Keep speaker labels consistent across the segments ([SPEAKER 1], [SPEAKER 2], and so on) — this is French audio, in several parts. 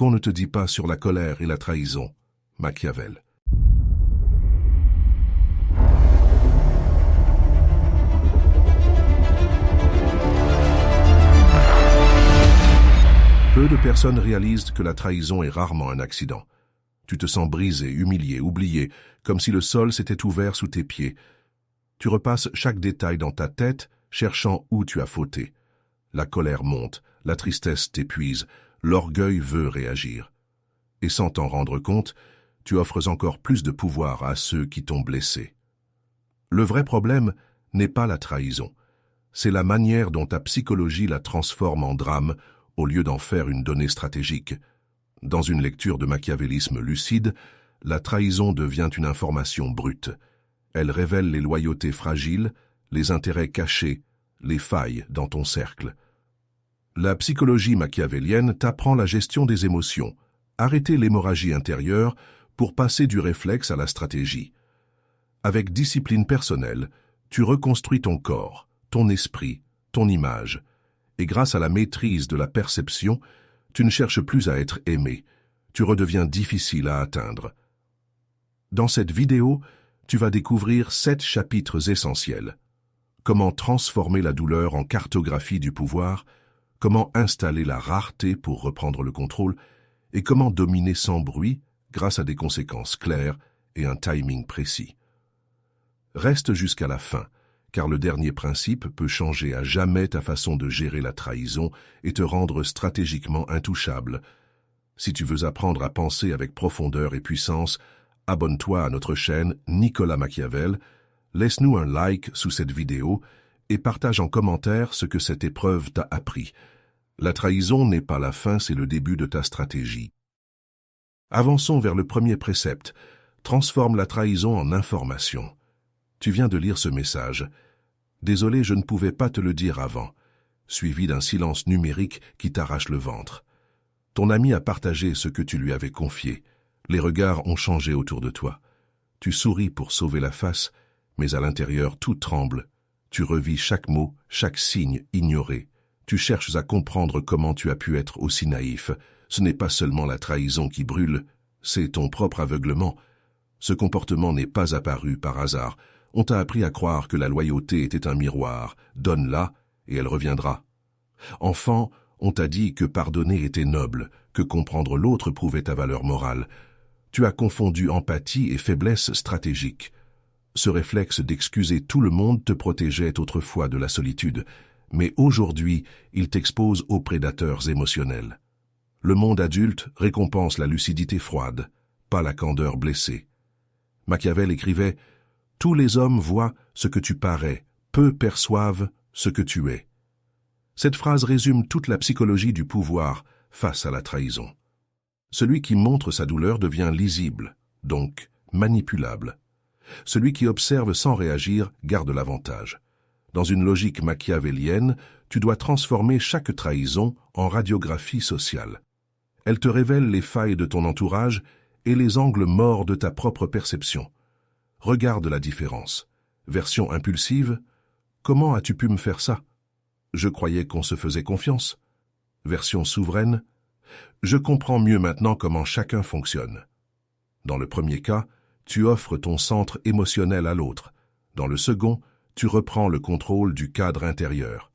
[SPEAKER 1] qu'on ne te dit pas sur la colère et la trahison. Machiavel. Peu de personnes réalisent que la trahison est rarement un accident. Tu te sens brisé, humilié, oublié, comme si le sol s'était ouvert sous tes pieds. Tu repasses chaque détail dans ta tête, cherchant où tu as fauté. La colère monte, la tristesse t'épuise, l'orgueil veut réagir. Et sans t'en rendre compte, tu offres encore plus de pouvoir à ceux qui t'ont blessé. Le vrai problème n'est pas la trahison. C'est la manière dont ta psychologie la transforme en drame au lieu d'en faire une donnée stratégique. Dans une lecture de machiavélisme lucide, la trahison devient une information brute. Elle révèle les loyautés fragiles, les intérêts cachés, les failles dans ton cercle. La psychologie machiavélienne t'apprend la gestion des émotions, arrêter l'hémorragie intérieure pour passer du réflexe à la stratégie. Avec discipline personnelle, tu reconstruis ton corps, ton esprit, ton image, et grâce à la maîtrise de la perception, tu ne cherches plus à être aimé, tu redeviens difficile à atteindre. Dans cette vidéo, tu vas découvrir 7 chapitres essentiels. Comment transformer la douleur en cartographie du pouvoir, comment installer la rareté pour reprendre le contrôle, et comment dominer sans bruit grâce à des conséquences claires et un timing précis. Reste jusqu'à la fin, car le dernier principe peut changer à jamais ta façon de gérer la trahison et te rendre stratégiquement intouchable. Si tu veux apprendre à penser avec profondeur et puissance, abonne-toi à notre chaîne Nicolas Machiavel, laisse-nous un like sous cette vidéo et partage en commentaire ce que cette épreuve t'a appris. La trahison n'est pas la fin, c'est le début de ta stratégie. Avançons vers le premier précepte. Transforme la trahison en information. Tu viens de lire ce message. Désolé, je ne pouvais pas te le dire avant, suivi d'un silence numérique qui t'arrache le ventre. Ton ami a partagé ce que tu lui avais confié. Les regards ont changé autour de toi. Tu souris pour sauver la face, mais à l'intérieur tout tremble. Tu revis chaque mot, chaque signe ignoré. Tu cherches à comprendre comment tu as pu être aussi naïf. Ce n'est pas seulement la trahison qui brûle, c'est ton propre aveuglement. Ce comportement n'est pas apparu par hasard. On t'a appris à croire que la loyauté était un miroir. Donne-la et elle reviendra. Enfant, on t'a dit que pardonner était noble, que comprendre l'autre prouvait ta valeur morale. Tu as confondu empathie et faiblesse stratégique. Ce réflexe d'excuser tout le monde te protégeait autrefois de la solitude, mais aujourd'hui, il t'expose aux prédateurs émotionnels. Le monde adulte récompense la lucidité froide, pas la candeur blessée. Machiavel écrivait « Tous les hommes voient ce que tu parais, peu perçoivent ce que tu es ». Cette phrase résume toute la psychologie du pouvoir face à la trahison. Celui qui montre sa douleur devient lisible, donc manipulable. Celui qui observe sans réagir garde l'avantage. Dans une logique machiavélienne, tu dois transformer chaque trahison en radiographie sociale. Elle te révèle les failles de ton entourage et les angles morts de ta propre perception. Regarde la différence. Version impulsive, comment as-tu pu me faire ça? Je croyais qu'on se faisait confiance. Version souveraine, je comprends mieux maintenant comment chacun fonctionne. Dans le premier cas, tu offres ton centre émotionnel à l'autre. Dans le second, tu reprends le contrôle du cadre intérieur.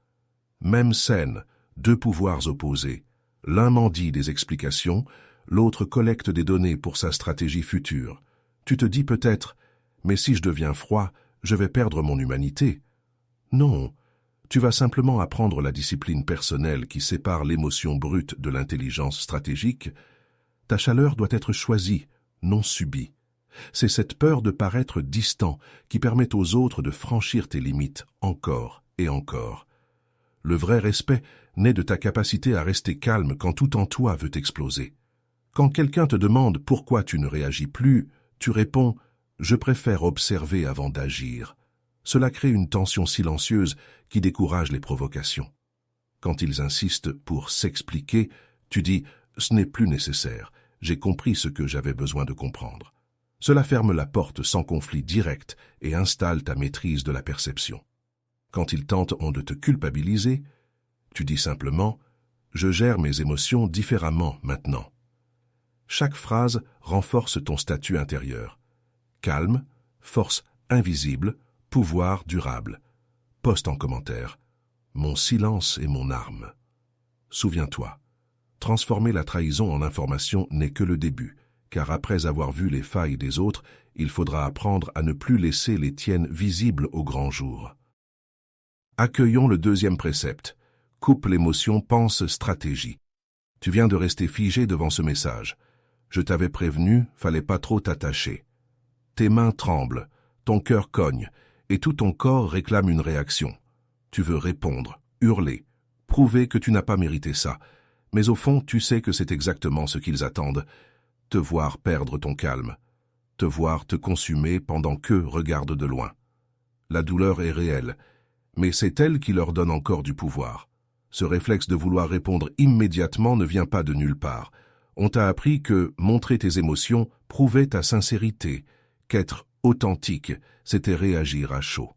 [SPEAKER 1] Même scène, 2 pouvoirs opposés. L'un mendie des explications, l'autre collecte des données pour sa stratégie future. Tu te dis peut-être, mais si je deviens froid, je vais perdre mon humanité. Non, tu vas simplement apprendre la discipline personnelle qui sépare l'émotion brute de l'intelligence stratégique. Ta chaleur doit être choisie, non subie. C'est cette peur de paraître distant qui permet aux autres de franchir tes limites encore et encore. Le vrai respect naît de ta capacité à rester calme quand tout en toi veut exploser. Quand quelqu'un te demande pourquoi tu ne réagis plus, tu réponds « Je préfère observer avant d'agir ». Cela crée une tension silencieuse qui décourage les provocations. Quand ils insistent pour s'expliquer, tu dis « Ce n'est plus nécessaire, j'ai compris ce que j'avais besoin de comprendre ». Cela ferme la porte sans conflit direct et installe ta maîtrise de la perception. Quand ils tentent de te culpabiliser, tu dis simplement « Je gère mes émotions différemment maintenant ». Chaque phrase renforce ton statut intérieur. Calme, force invisible, pouvoir durable. Poste en commentaire. Mon silence est mon arme. Souviens-toi, transformer la trahison en information n'est que le début, car après avoir vu les failles des autres, il faudra apprendre à ne plus laisser les tiennes visibles au grand jour. Accueillons le deuxième précepte. Coupe l'émotion, pense stratégie. Tu viens de rester figé devant ce message. Je t'avais prévenu, fallait pas trop t'attacher. Tes mains tremblent, ton cœur cogne, et tout ton corps réclame une réaction. Tu veux répondre, hurler, prouver que tu n'as pas mérité ça. Mais au fond, tu sais que c'est exactement ce qu'ils attendent. Te voir perdre ton calme. Te voir te consumer pendant qu'eux regardent de loin. La douleur est réelle, mais c'est elle qui leur donne encore du pouvoir. Ce réflexe de vouloir répondre immédiatement ne vient pas de nulle part. On t'a appris que montrer tes émotions prouvait ta sincérité, qu'être authentique, c'était réagir à chaud.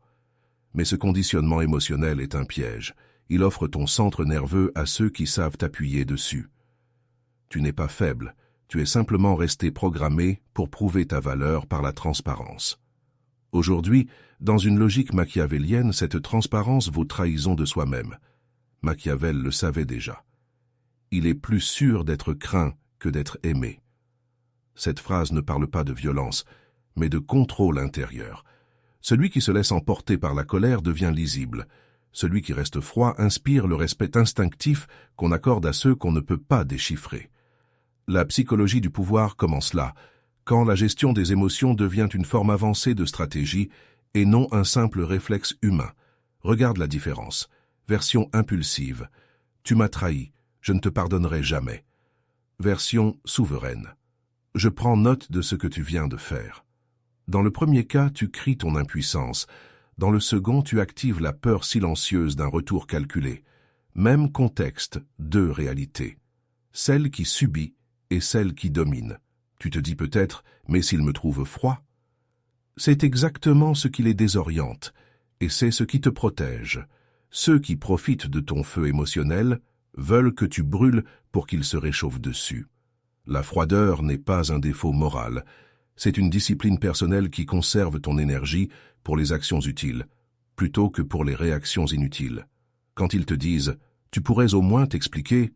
[SPEAKER 1] Mais ce conditionnement émotionnel est un piège. Il offre ton centre nerveux à ceux qui savent t'appuyer dessus. Tu n'es pas faible, tu es simplement resté programmé pour prouver ta valeur par la transparence. Aujourd'hui, dans une logique machiavélienne, cette transparence vaut trahison de soi-même. Machiavel le savait déjà. Il est plus sûr d'être craint que d'être aimé. Cette phrase ne parle pas de violence, mais de contrôle intérieur. Celui qui se laisse emporter par la colère devient lisible. Celui qui reste froid inspire le respect instinctif qu'on accorde à ceux qu'on ne peut pas déchiffrer. La psychologie du pouvoir commence là, quand la gestion des émotions devient une forme avancée de stratégie et non un simple réflexe humain. Regarde la différence. Version impulsive. Tu m'as trahi, je ne te pardonnerai jamais. Version souveraine. Je prends note de ce que tu viens de faire. Dans le premier cas, tu cries ton impuissance. Dans le second, tu actives la peur silencieuse d'un retour calculé. Même contexte, deux réalités. Celle qui subit et celle qui domine. Tu te dis peut-être, mais s'il me trouve froid? C'est exactement ce qui les désoriente, et c'est ce qui te protège. Ceux qui profitent de ton feu émotionnel veulent que tu brûles pour qu'ils se réchauffent dessus. La froideur n'est pas un défaut moral, c'est une discipline personnelle qui conserve ton énergie pour les actions utiles, plutôt que pour les réactions inutiles. Quand ils te disent « tu pourrais au moins t'expliquer »,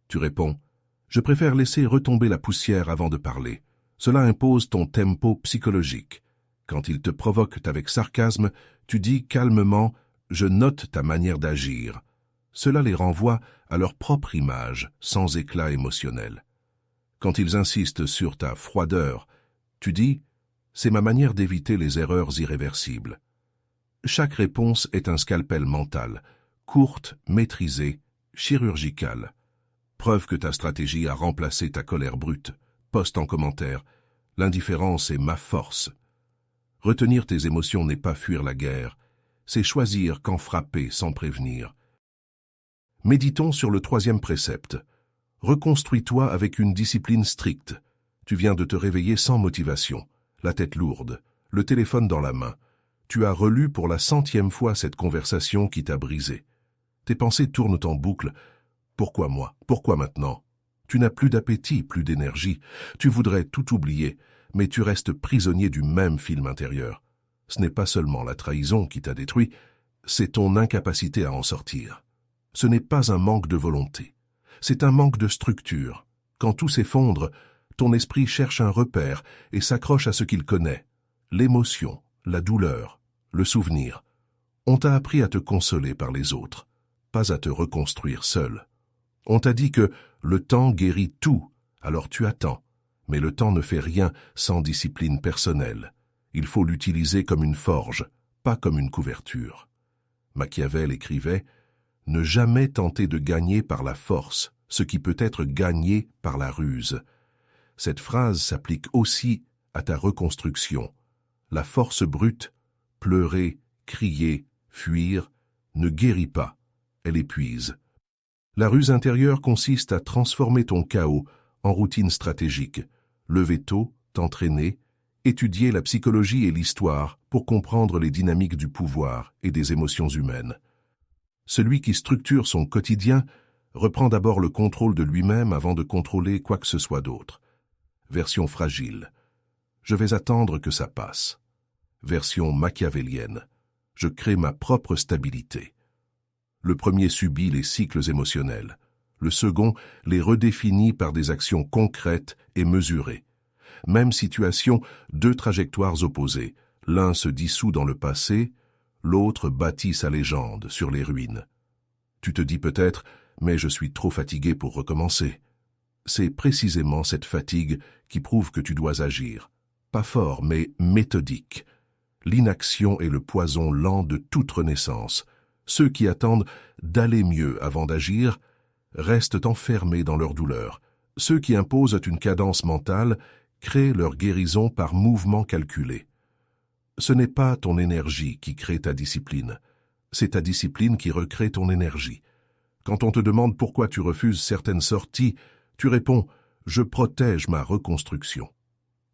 [SPEAKER 1] tu réponds « je préfère laisser retomber la poussière avant de parler ». Cela impose ton tempo psychologique. Quand ils te provoquent avec sarcasme, tu dis calmement « je note ta manière d'agir ». Cela les renvoie à leur propre image, sans éclat émotionnel. Quand ils insistent sur ta froideur, tu dis « c'est ma manière d'éviter les erreurs irréversibles ». Chaque réponse est un scalpel mental, courte, maîtrisée, chirurgicale. Preuve que ta stratégie a remplacé ta colère brute. Poste en commentaire « l'indifférence est ma force ». Retenir tes émotions n'est pas fuir la guerre, c'est choisir quand frapper sans prévenir. Méditons sur le troisième précepte. Reconstruis-toi avec une discipline stricte. Tu viens de te réveiller sans motivation, la tête lourde, le téléphone dans la main. Tu as relu pour la 100e fois cette conversation qui t'a brisé. Tes pensées tournent en boucle. Pourquoi moi? Pourquoi maintenant? Tu n'as plus d'appétit, plus d'énergie. Tu voudrais tout oublier, mais tu restes prisonnier du même film intérieur. Ce n'est pas seulement la trahison qui t'a détruit, c'est ton incapacité à en sortir. Ce n'est pas un manque de volonté, c'est un manque de structure. Quand tout s'effondre, ton esprit cherche un repère et s'accroche à ce qu'il connaît. L'émotion, la douleur, le souvenir. On t'a appris à te consoler par les autres, pas à te reconstruire seul. On t'a dit que le temps guérit tout, alors tu attends. Mais le temps ne fait rien sans discipline personnelle. Il faut l'utiliser comme une forge, pas comme une couverture. Machiavel écrivait « Ne jamais tenter de gagner par la force, ce qui peut être gagné par la ruse ». Cette phrase s'applique aussi à ta reconstruction. La force brute, pleurer, crier, fuir, ne guérit pas, elle épuise. La ruse intérieure consiste à transformer ton chaos en routine stratégique, lever tôt, t'entraîner, étudier la psychologie et l'histoire pour comprendre les dynamiques du pouvoir et des émotions humaines. Celui qui structure son quotidien reprend d'abord le contrôle de lui-même avant de contrôler quoi que ce soit d'autre. Version fragile. Je vais attendre que ça passe. Version machiavélienne. Je crée ma propre stabilité. Le premier subit les cycles émotionnels. Le second les redéfinit par des actions concrètes et mesurées. Même situation, deux trajectoires opposées. L'un se dissout dans le passé, l'autre bâtit sa légende sur les ruines. Tu te dis peut-être, mais je suis trop fatigué pour recommencer. C'est précisément cette fatigue qui prouve que tu dois agir. Pas fort, mais méthodique. L'inaction est le poison lent de toute renaissance. Ceux qui attendent d'aller mieux avant d'agir restent enfermés dans leur douleur. Ceux qui imposent une cadence mentale créent leur guérison par mouvement calculé. Ce n'est pas ton énergie qui crée ta discipline, c'est ta discipline qui recrée ton énergie. Quand on te demande pourquoi tu refuses certaines sorties, tu réponds « Je protège ma reconstruction ».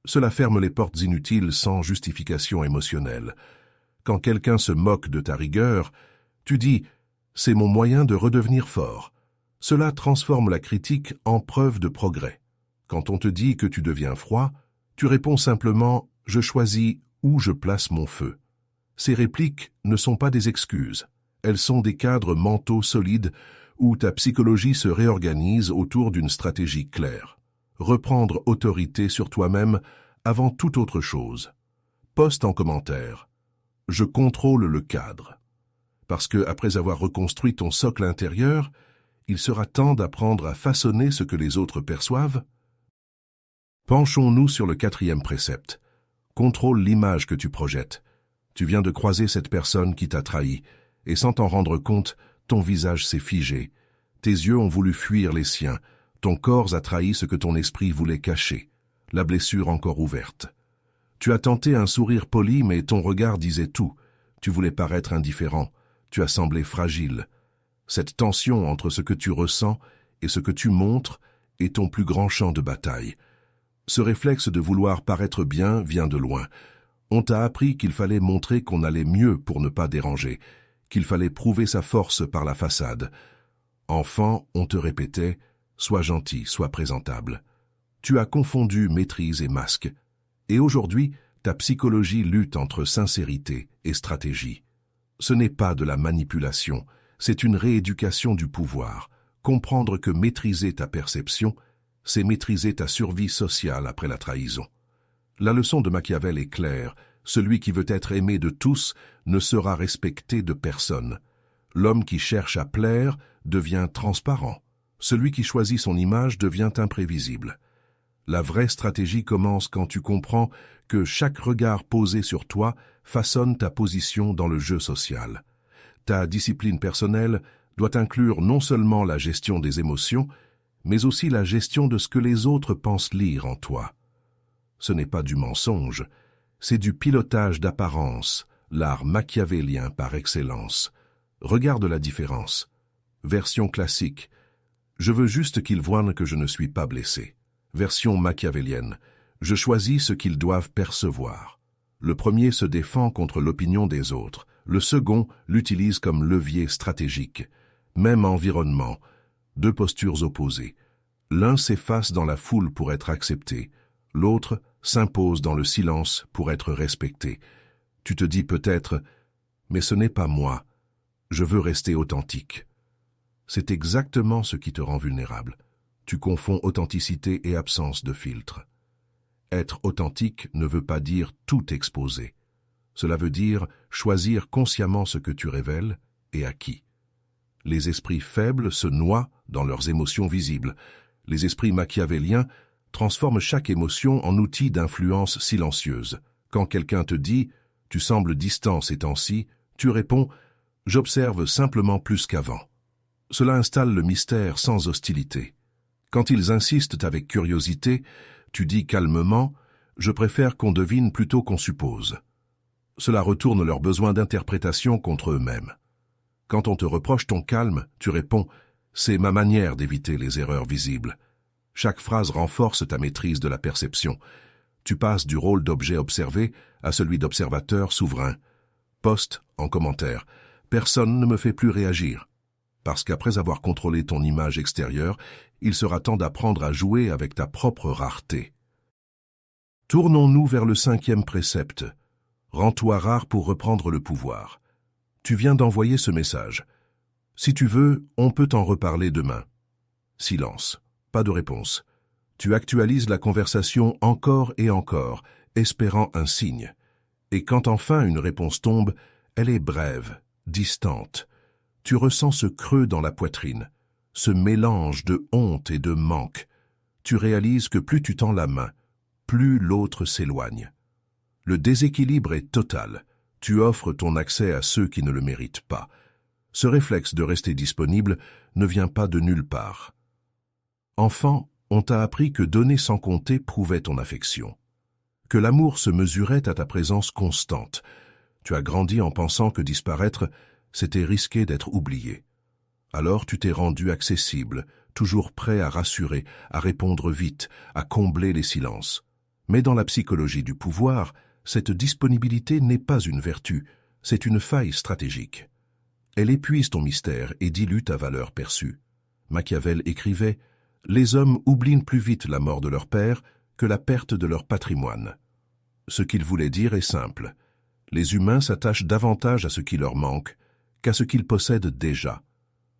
[SPEAKER 1] Cela ferme les portes inutiles sans justification émotionnelle. Quand quelqu'un se moque de ta rigueur, tu dis « C'est mon moyen de redevenir fort ». Cela transforme la critique en preuve de progrès. Quand on te dit que tu deviens froid, tu réponds simplement « Je choisis où je place mon feu ». Ces répliques ne sont pas des excuses. Elles sont des cadres mentaux solides où ta psychologie se réorganise autour d'une stratégie claire. Reprendre autorité sur toi-même avant toute autre chose. Poste en commentaire. Je contrôle le cadre. Parce que, après avoir reconstruit ton socle intérieur, il sera temps d'apprendre à façonner ce que les autres perçoivent. Penchons-nous sur le 4e précepte. Contrôle l'image que tu projettes. Tu viens de croiser cette personne qui t'a trahi, et sans t'en rendre compte, ton visage s'est figé. Tes yeux ont voulu fuir les siens. Ton corps a trahi ce que ton esprit voulait cacher. La blessure encore ouverte. Tu as tenté un sourire poli, mais ton regard disait tout. Tu voulais paraître indifférent. Tu as semblé fragile. Cette tension entre ce que tu ressens et ce que tu montres est ton plus grand champ de bataille. Ce réflexe de vouloir paraître bien vient de loin. On t'a appris qu'il fallait montrer qu'on allait mieux pour ne pas déranger, qu'il fallait prouver sa force par la façade. Enfant, on te répétait « Sois gentil, sois présentable ». Tu as confondu maîtrise et masque. Et aujourd'hui, ta psychologie lutte entre sincérité et stratégie. Ce n'est pas de la manipulation, c'est une rééducation du pouvoir. Comprendre que maîtriser ta perception, c'est maîtriser ta survie sociale après la trahison. La leçon de Machiavel est claire. Celui qui veut être aimé de tous ne sera respecté de personne. L'homme qui cherche à plaire devient transparent. Celui qui choisit son image devient imprévisible. La vraie stratégie commence quand tu comprends que chaque regard posé sur toi façonne ta position dans le jeu social. Ta discipline personnelle doit inclure non seulement la gestion des émotions, mais aussi la gestion de ce que les autres pensent lire en toi. Ce n'est pas du mensonge, c'est du pilotage d'apparence, l'art machiavélien par excellence. Regarde la différence. Version classique. Je veux juste qu'ils voient que je ne suis pas blessé. Version machiavélienne. Je choisis ce qu'ils doivent percevoir. Le premier se défend contre l'opinion des autres. Le second l'utilise comme levier stratégique. Même environnement. Deux postures opposées. L'un s'efface dans la foule pour être accepté. L'autre s'impose dans le silence pour être respecté. Tu te dis peut-être « Mais ce n'est pas moi. Je veux rester authentique. » C'est exactement ce qui te rend vulnérable. Tu confonds authenticité et absence de filtre. Être authentique ne veut pas dire tout exposer. Cela veut dire choisir consciemment ce que tu révèles et à qui. Les esprits faibles se noient dans leurs émotions visibles. Les esprits machiavéliens transforment chaque émotion en outil d'influence silencieuse. Quand quelqu'un te dit « Tu sembles distant ces temps-ci », tu réponds « J'observe simplement plus qu'avant ». Cela installe le mystère sans hostilité. Quand ils insistent avec curiosité, tu dis calmement « Je préfère qu'on devine plutôt qu'on suppose ». Cela retourne leur besoin d'interprétation contre eux-mêmes. Quand on te reproche ton calme, tu réponds « C'est ma manière d'éviter les erreurs visibles ». Chaque phrase renforce ta maîtrise de la perception. Tu passes du rôle d'objet observé à celui d'observateur souverain. Poste en commentaire. Personne ne me fait plus réagir. Parce qu'après avoir contrôlé ton image extérieure, il sera temps d'apprendre à jouer avec ta propre rareté. Tournons-nous vers le 5e précepte. Rends-toi rare pour reprendre le pouvoir. Tu viens d'envoyer ce message. Si tu veux, on peut en reparler demain. Silence. Pas de réponse. Tu actualises la conversation encore et encore, espérant un signe. Et quand enfin une réponse tombe, elle est brève, distante. Tu ressens ce creux dans la poitrine, ce mélange de honte et de manque. Tu réalises que plus tu tends la main, plus l'autre s'éloigne. Le déséquilibre est total. Tu offres ton accès à ceux qui ne le méritent pas. Ce réflexe de rester disponible ne vient pas de nulle part. Enfant, on t'a appris que donner sans compter prouvait ton affection, que l'amour se mesurait à ta présence constante. Tu as grandi en pensant que disparaître, c'était risquer d'être oublié. Alors tu t'es rendu accessible, toujours prêt à rassurer, à répondre vite, à combler les silences. Mais dans la psychologie du pouvoir, cette disponibilité n'est pas une vertu, c'est une faille stratégique. Elle épuise ton mystère et dilue ta valeur perçue. Machiavel écrivait « Les hommes oublient plus vite la mort de leur père que la perte de leur patrimoine ». Ce qu'il voulait dire est simple. Les humains s'attachent davantage à ce qui leur manque qu'à ce qu'ils possèdent déjà.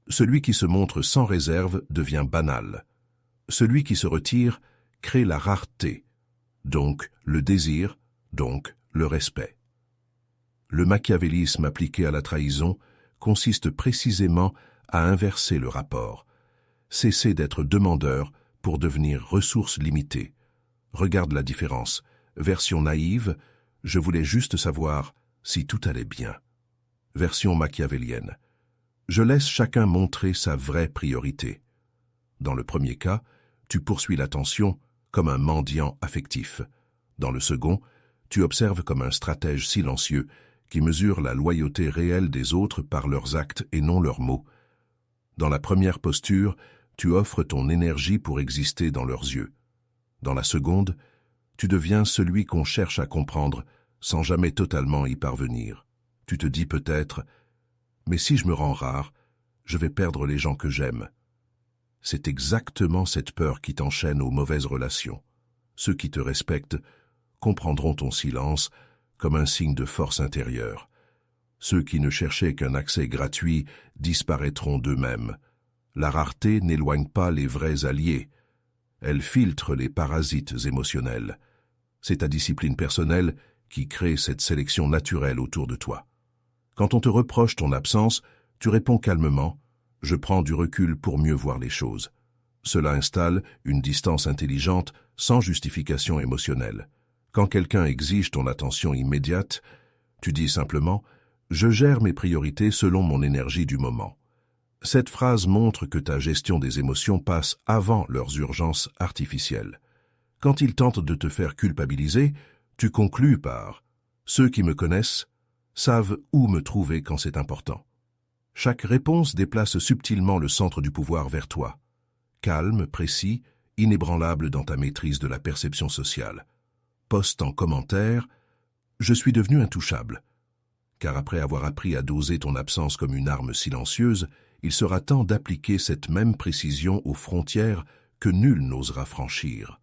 [SPEAKER 1] Celui qui se montre sans réserve devient banal. Celui qui se retire crée la rareté, donc le désir, donc le respect. Le machiavélisme appliqué à la trahison consiste précisément à inverser le rapport. Cesser d'être demandeur pour devenir ressource limitée. Regarde la différence. Version naïve, je voulais juste savoir si tout allait bien. Version machiavélienne. Je laisse chacun montrer sa vraie priorité. Dans le premier cas, tu poursuis l'attention comme un mendiant affectif. Dans le second, tu observes comme un stratège silencieux qui mesure la loyauté réelle des autres par leurs actes et non leurs mots. Dans la première posture, tu offres ton énergie pour exister dans leurs yeux. Dans la seconde, tu deviens celui qu'on cherche à comprendre sans jamais totalement y parvenir. Tu te dis peut-être « Mais si je me rends rare, je vais perdre les gens que j'aime. » C'est exactement cette peur qui t'enchaîne aux mauvaises relations. Ceux qui te respectent comprendront ton silence comme un signe de force intérieure. Ceux qui ne cherchaient qu'un accès gratuit disparaîtront d'eux-mêmes. La rareté n'éloigne pas les vrais alliés. Elle filtre les parasites émotionnels. C'est ta discipline personnelle qui crée cette sélection naturelle autour de toi. Quand on te reproche ton absence, tu réponds calmement « Je prends du recul pour mieux voir les choses ». Cela installe une distance intelligente sans justification émotionnelle. Quand quelqu'un exige ton attention immédiate, tu dis simplement « Je gère mes priorités selon mon énergie du moment ». Cette phrase montre que ta gestion des émotions passe avant leurs urgences artificielles. Quand ils tentent de te faire culpabiliser, tu conclus par « Ceux qui me connaissent savent où me trouver quand c'est important ». Chaque réponse déplace subtilement le centre du pouvoir vers toi. Calme, précis, inébranlable dans ta maîtrise de la perception sociale. Poste en commentaire « Je suis devenu intouchable ». Car après avoir appris à doser ton absence comme une arme silencieuse, il sera temps d'appliquer cette même précision aux frontières que nul n'osera franchir.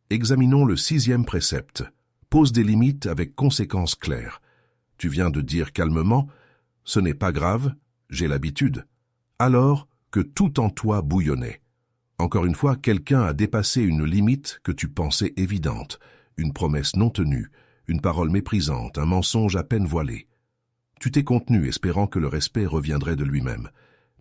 [SPEAKER 1] Examinons le 6e précepte. Pose des limites avec conséquences claires. Tu viens de dire calmement « Ce n'est pas grave, j'ai l'habitude », alors que tout en toi bouillonnait. Encore une fois, quelqu'un a dépassé une limite que tu pensais évidente, une promesse non tenue, une parole méprisante, un mensonge à peine voilé. Tu t'es contenu espérant que le respect reviendrait de lui-même,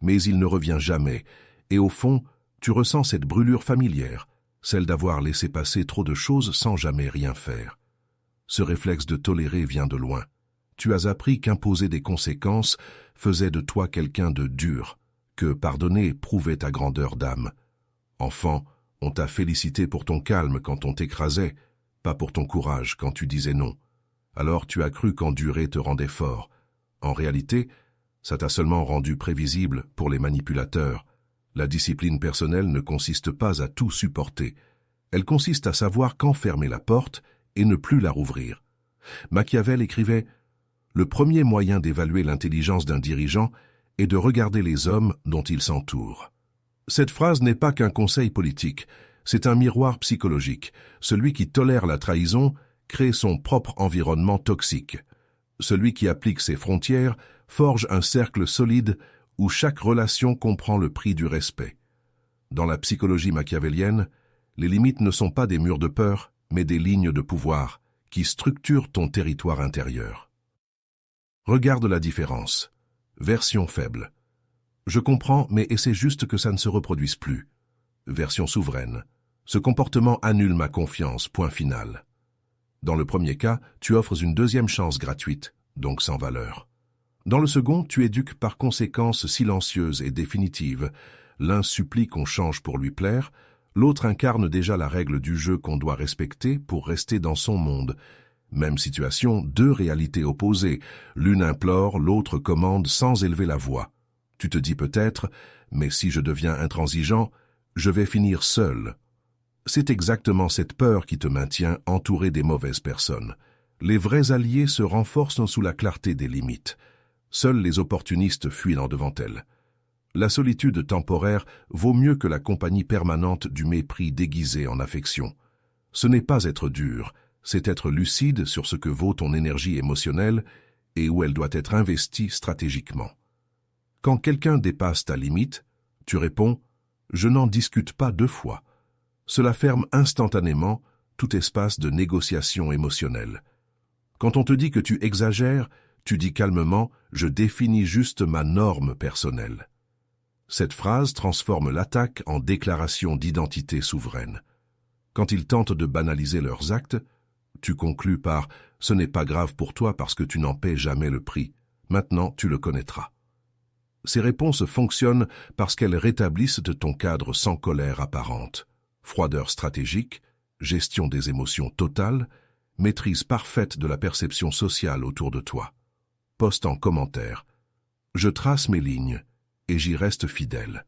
[SPEAKER 1] mais il ne revient jamais, et au fond, tu ressens cette brûlure familière, celle d'avoir laissé passer trop de choses sans jamais rien faire. Ce réflexe de tolérer vient de loin. Tu as appris qu'imposer des conséquences faisait de toi quelqu'un de dur, que pardonner prouvait ta grandeur d'âme. Enfant, on t'a félicité pour ton calme quand on t'écrasait, pas pour ton courage quand tu disais non. Alors tu as cru qu'endurer te rendait fort. En réalité, ça t'a seulement rendu prévisible pour les manipulateurs. La discipline personnelle ne consiste pas à tout supporter. Elle consiste à savoir quand fermer la porte et ne plus la rouvrir. Machiavel écrivait « Le premier moyen d'évaluer l'intelligence d'un dirigeant est de regarder les hommes dont il s'entoure ». Cette phrase n'est pas qu'un conseil politique, C'est un miroir psychologique. Celui qui tolère la trahison crée son propre environnement toxique. Celui qui applique ses frontières forge un cercle solide où chaque relation comprend le prix du respect. Dans la psychologie machiavélienne, les limites ne sont pas des murs de peur, mais des lignes de pouvoir qui structurent ton territoire intérieur. Regarde la différence. Version faible. Je comprends, mais essaie juste que ça ne se reproduise plus. Version souveraine. Ce comportement annule ma confiance, point final. Dans le premier cas, tu offres une deuxième chance gratuite, donc sans valeur. Dans le second, tu éduques par conséquence silencieuse et définitive. L'un supplie qu'on change pour lui plaire, l'autre incarne déjà la règle du jeu qu'on doit respecter pour rester dans son monde. Même situation, deux réalités opposées. L'une implore, l'autre commande sans élever la voix. Tu te dis peut-être, mais si je deviens intransigeant, je vais finir seul. C'est exactement cette peur qui te maintient entouré des mauvaises personnes. Les vrais alliés se renforcent sous la clarté des limites. Seuls les opportunistes fuient devant elles. La solitude temporaire vaut mieux que la compagnie permanente du mépris déguisé en affection. Ce n'est pas être dur, c'est être lucide sur ce que vaut ton énergie émotionnelle et où elle doit être investie stratégiquement. Quand quelqu'un dépasse ta limite, tu réponds « Je n'en discute pas deux fois ». Cela ferme instantanément tout espace de négociation émotionnelle. Quand on te dit que tu exagères, tu dis calmement « Je définis juste ma norme personnelle ». Cette phrase transforme l'attaque en déclaration d'identité souveraine. Quand ils tentent de banaliser leurs actes, tu conclus par « Ce n'est pas grave pour toi parce que tu n'en paies jamais le prix. Maintenant, tu le connaîtras ». Ces réponses fonctionnent parce qu'elles rétablissent ton cadre sans colère apparente. Froideur stratégique, gestion des émotions totale, maîtrise parfaite de la perception sociale autour de toi. Poste en commentaire. Je trace mes lignes et j'y reste fidèle.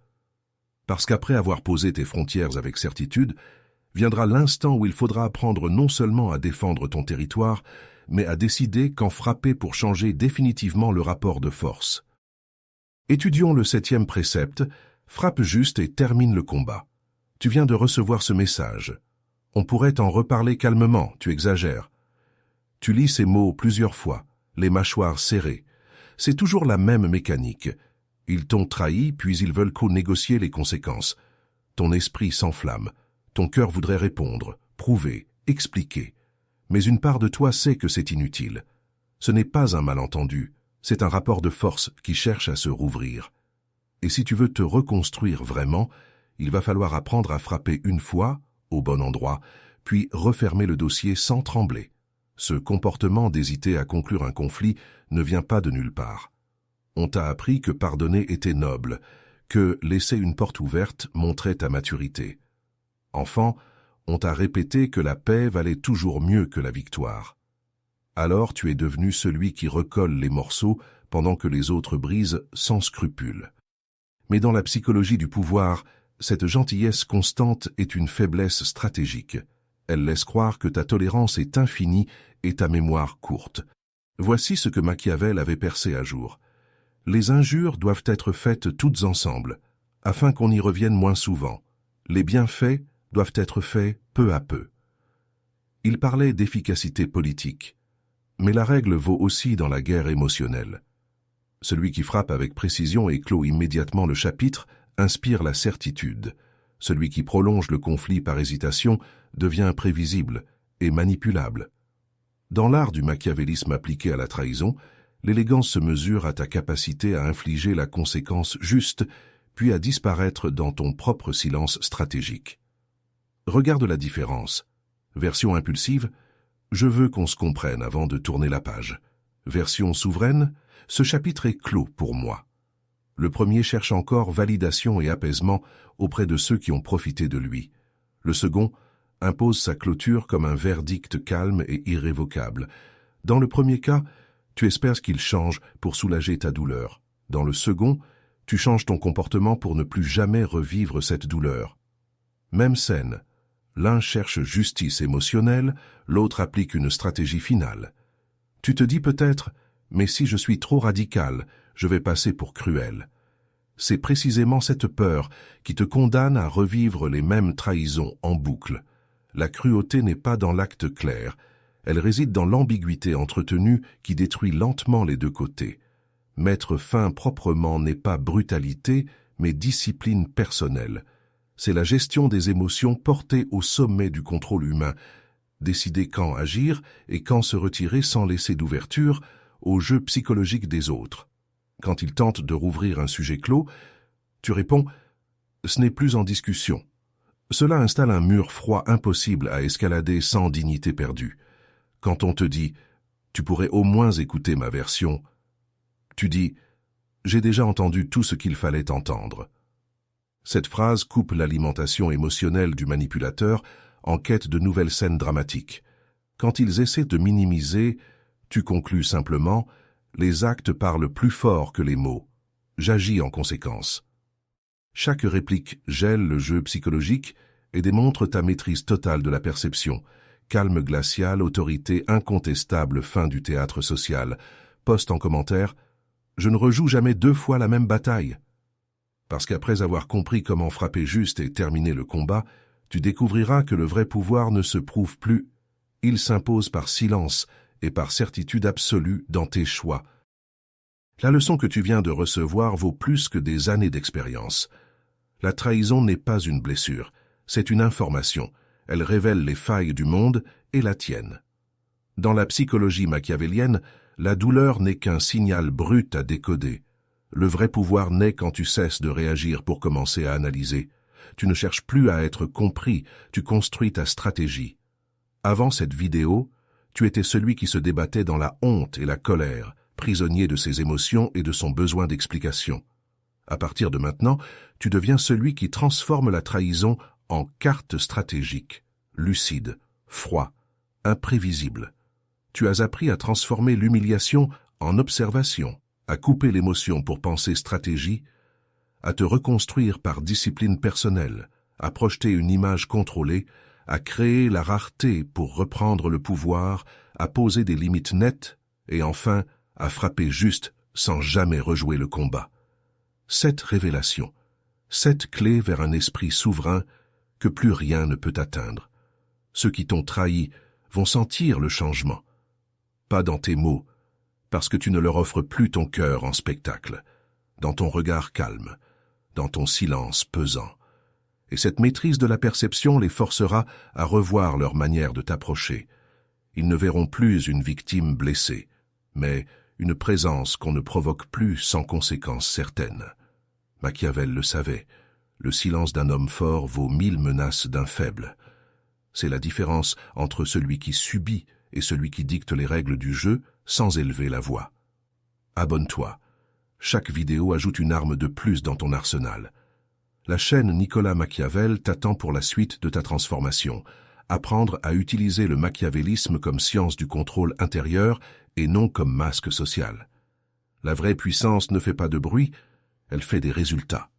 [SPEAKER 1] Parce qu'après avoir posé tes frontières avec certitude, viendra l'instant où il faudra apprendre non seulement à défendre ton territoire, mais à décider quand frapper pour changer définitivement le rapport de force. Étudions le 7e précepte, frappe juste et termine le combat. Tu viens de recevoir ce message. On pourrait en reparler calmement, tu exagères. Tu lis ces mots plusieurs fois, les mâchoires serrées. C'est toujours la même mécanique. Ils t'ont trahi, puis ils veulent co-négocier les conséquences. Ton esprit s'enflamme. Ton cœur voudrait répondre, prouver, expliquer. Mais une part de toi sait que c'est inutile. Ce n'est pas un malentendu, c'est un rapport de force qui cherche à se rouvrir. Et si tu veux te reconstruire vraiment, il va falloir apprendre à frapper une fois, au bon endroit, puis refermer le dossier sans trembler. Ce comportement d'hésiter à conclure un conflit ne vient pas de nulle part. On t'a appris que pardonner était noble, que laisser une porte ouverte montrait ta maturité. Enfant, on t'a répété que la paix valait toujours mieux que la victoire. Alors tu es devenu celui qui recolle les morceaux pendant que les autres brisent sans scrupule. Mais dans la psychologie du pouvoir, cette gentillesse constante est une faiblesse stratégique. Elle laisse croire que ta tolérance est infinie et ta mémoire courte. Voici ce que Machiavel avait percé à jour. Les injures doivent être faites toutes ensemble, afin qu'on y revienne moins souvent. Les bienfaits doivent être faits peu à peu. Il parlait d'efficacité politique, mais la règle vaut aussi dans la guerre émotionnelle. Celui qui frappe avec précision et clôt immédiatement le chapitre inspire la certitude. Celui qui prolonge le conflit par hésitation devient prévisible et manipulable. Dans l'art du machiavélisme appliqué à la trahison, l'élégance se mesure à ta capacité à infliger la conséquence juste, puis à disparaître dans ton propre silence stratégique. Regarde la différence. Version impulsive, je veux qu'on se comprenne avant de tourner la page. Version souveraine, ce chapitre est clos pour moi. Le premier cherche encore validation et apaisement auprès de ceux qui ont profité de lui. Le second impose sa clôture comme un verdict calme et irrévocable. Dans le premier cas, tu espères qu'il change pour soulager ta douleur. Dans le second, tu changes ton comportement pour ne plus jamais revivre cette douleur. Même scène. L'un cherche justice émotionnelle, l'autre applique une stratégie finale. Tu te dis peut-être, mais si je suis trop radical, je vais passer pour cruel. C'est précisément cette peur qui te condamne à revivre les mêmes trahisons en boucle. La cruauté n'est pas dans l'acte clair, elle réside dans l'ambiguïté entretenue qui détruit lentement les deux côtés. Mettre fin proprement n'est pas brutalité, mais discipline personnelle. C'est la gestion des émotions portée au sommet du contrôle humain, décider quand agir et quand se retirer sans laisser d'ouverture au jeu psychologique des autres. Quand ils tentent de rouvrir un sujet clos, tu réponds « ce n'est plus en discussion ». Cela installe un mur froid impossible à escalader sans dignité perdue. Quand on te dit « tu pourrais au moins écouter ma version », tu dis « j'ai déjà entendu tout ce qu'il fallait entendre ». Cette phrase coupe l'alimentation émotionnelle du manipulateur en quête de nouvelles scènes dramatiques. Quand ils essaient de minimiser, tu conclus simplement « les actes parlent plus fort que les mots. J'agis en conséquence ». Chaque réplique gèle le jeu psychologique et démontre ta maîtrise totale de la perception. Calme glacial, autorité incontestable, fin du théâtre social. Poste en commentaire « je ne rejoue jamais 2 fois la même bataille ». Parce qu'après avoir compris comment frapper juste et terminer le combat, tu découvriras que le vrai pouvoir ne se prouve plus. Il s'impose par silence et par certitude absolue dans tes choix. La leçon que tu viens de recevoir vaut plus que des années d'expérience. La trahison n'est pas une blessure, c'est une information. Elle révèle les failles du monde et la tienne. Dans la psychologie machiavélienne, la douleur n'est qu'un signal brut à décoder. Le vrai pouvoir naît quand tu cesses de réagir pour commencer à analyser. Tu ne cherches plus à être compris, tu construis ta stratégie. Avant cette vidéo, tu étais celui qui se débattait dans la honte et la colère, prisonnier de ses émotions et de son besoin d'explication. À partir de maintenant, tu deviens celui qui transforme la trahison en carte stratégique, lucide, froid, imprévisible. Tu as appris à transformer l'humiliation en observation, à couper l'émotion pour penser stratégie, à te reconstruire par discipline personnelle, à projeter une image contrôlée, à créer la rareté pour reprendre le pouvoir, à poser des limites nettes et enfin à frapper juste sans jamais rejouer le combat. 7 révélations, 7 clés vers un esprit souverain que plus rien ne peut atteindre. Ceux qui t'ont trahi vont sentir le changement. Pas dans tes mots, parce que tu ne leur offres plus ton cœur en spectacle, dans ton regard calme, dans ton silence pesant. Et cette maîtrise de la perception les forcera à revoir leur manière de t'approcher. Ils ne verront plus une victime blessée, mais une présence qu'on ne provoque plus sans conséquences certaines. Machiavel le savait, le silence d'un homme fort vaut 1000 menaces d'un faible. C'est la différence entre celui qui subit et celui qui dicte les règles du jeu sans élever la voix. Abonne-toi. Chaque vidéo ajoute une arme de plus dans ton arsenal. La chaîne Nicolas Machiavel t'attend pour la suite de ta transformation. Apprendre à utiliser le machiavélisme comme science du contrôle intérieur et non comme masque social. La vraie puissance ne fait pas de bruit, elle fait des résultats.